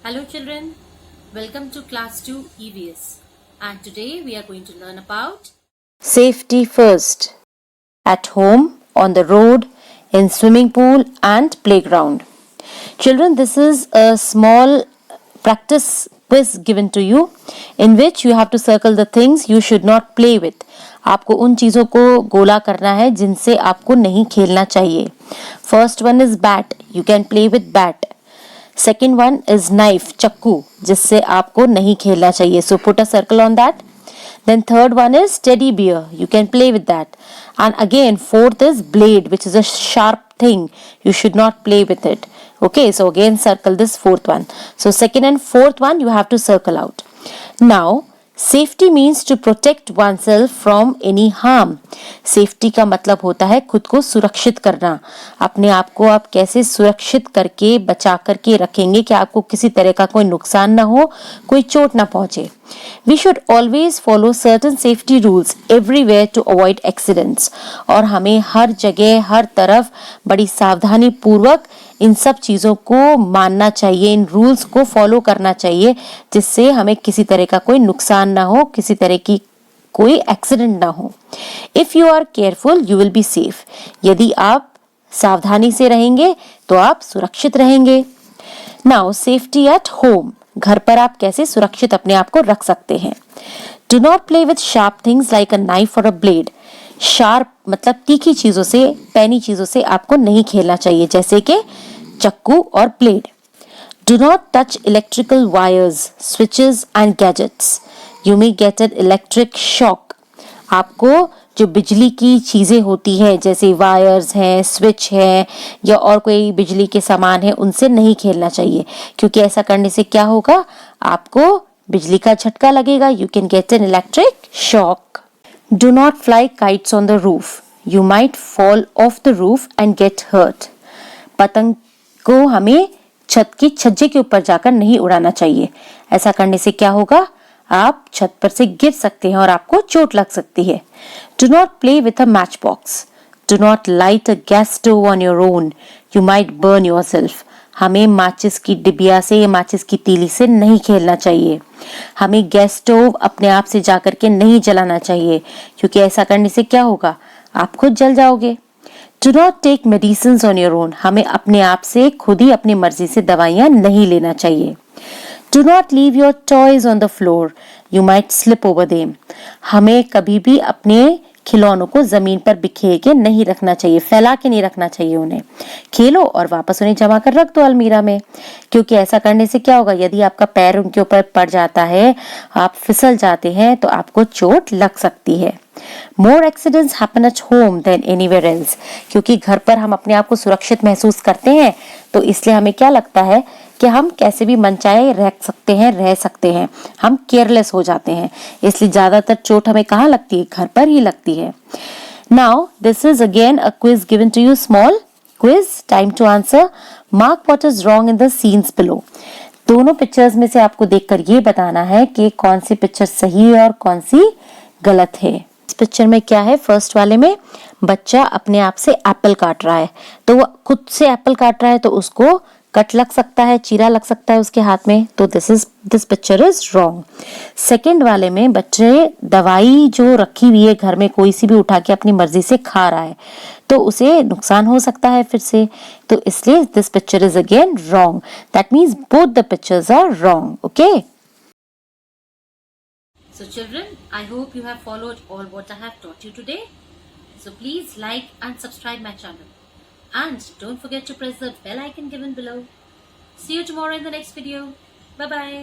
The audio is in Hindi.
Hello children, welcome to class 2 EVS and today we are going to learn about Safety first. At home, on the road, in swimming pool and playground. Children, this is a small practice quiz given to you in which you have to circle the things you should not play with. आपको उन चीज़ों को गोला करना है जिनसे आपको नहीं खेलना चाहिए. First one is bat. You can play with bat. Second one is knife, चक्कू, जिससे आपको नहीं खेलना चाहिए. So put a circle on that. Then third one is teddy bear. You can play with that. And again, fourth is blade, which is a sharp thing. You should not play with it. Okay, so again circle this fourth one. So second and fourth one you have to circle out. Now, safety means to protect oneself from any harm. Safety का मतलब होता है खुद को सुरक्षित करना. अपने आप को आप कैसे सुरक्षित करके बचा करके रखेंगे कि आपको किसी तरह का कोई नुकसान ना हो, कोई चोट ना पहुंचे. We should always follow certain safety rules everywhere to avoid accidents. और हमें हर जगह हर तरफ बड़ी सावधानी पूर्वक इन सब चीज़ों को मानना चाहिए, इन रूल्स को फॉलो करना चाहिए जिससे हमें किसी तरह का कोई नुकसान ना हो, किसी तरह की कोई एक्सीडेंट ना हो. If you are careful you will be safe. यदि आप सावधानी से रहेंगे तो आप सुरक्षित रहेंगे. Now safety at home. घर पर आप कैसे सुरक्षित अपने आप को रख सकते हैं. Do not play with sharp things like a knife और अ ब्लेड. शार्प मतलब तीखी चीजों से, पैनी चीजों से आपको नहीं खेलना चाहिए, जैसे कि चक्कू और blade. Do not touch electrical wires, switches and gadgets. You may gate an electric shock. आपको जो बिजली की चीज़ें होती हैं जैसे वायर्स हैं, स्विच है या और कोई बिजली के सामान है, उनसे नहीं खेलना चाहिए क्योंकि ऐसा करने से क्या होगा, आपको बिजली का झटका लगेगा. You can get an electric shock. Do not fly kites on the roof. You might fall off the roof and get hurt. पतंग को हमें छत की छज्जे के ऊपर जाकर नहीं उड़ाना चाहिए. ऐसा करने से क्या होगा, आप छत पर से गिर सकते हैं और आपको चोट लग सकती है. Do not play with a matchbox. Do not light a gas stove on your own. You might burn yourself. हमें माचिस की डिबिया से या माचिस की तीली से नहीं खेलना चाहिए. हमें गैस स्टोव अपने आप से जाकर के नहीं जलाना चाहिए क्योंकि ऐसा करने से क्या होगा, आप खुद जल जाओगे. Do not take medicines on your own. हमें अपने आप से खुद ही अपनी मर्जी से दवाइयाँ नहीं लेना चाहिए. Do not leave your toys on the floor. You might slip over them. हमें कभी भी अपने खिलौनों को जमीन पर बिखेर के नहीं रखना चाहिए, फैला के नहीं रखना चाहिए. उन्हें खेलो और वापस उन्हें जमा कर रख दो अलमीरा में, क्योंकि ऐसा करने से क्या होगा, यदि आपका पैर उनके ऊपर पड़ जाता है, आप फिसल जाते हैं तो आपको चोट लग सकती है. More accidents happen at home than anywhere else. क्योंकि घर पर हम अपने आप को सुरक्षित महसूस करते हैं तो इसलिए हमें क्या लगता है कि हम कैसे भी मनचाहे रह सकते हैं. हम केयरलेस हो जाते हैं, इसलिए ज्यादातर चोट हमें कहाँ लगती है, घर पर ही लगती है. Now this is again a quiz given to you, small quiz, time to answer. Mark what is wrong in the scenes below. दोनों पिक्चर्स में से आपको देखकर ये बताना है कि कौन सी पिक्चर सही है और कौन सी गलत है. इस पिक्चर में क्या है, फर्स्ट वाले में बच्चा अपने आप से एप्पल काट रहा है, तो वो खुद से एप्पल काट रहा है तो उसको कट लग सकता है, चीरा लग सकता है उसके हाथ में, तो this picture is wrong. Second वाले में बच्चे दवाई जो रखी हुई है घर में कोई सी भी उठा के अपनी मर्जी से खा रहा है तो उसे नुकसान हो सकता है फिर से, तो इसलिए this picture is again wrong. That means both the pictures are wrong. Okay. So children, I hope you have followed all what I have taught you today. So please like and subscribe my channel. And don't forget to press the bell icon given below. See you tomorrow in the next video. Bye bye.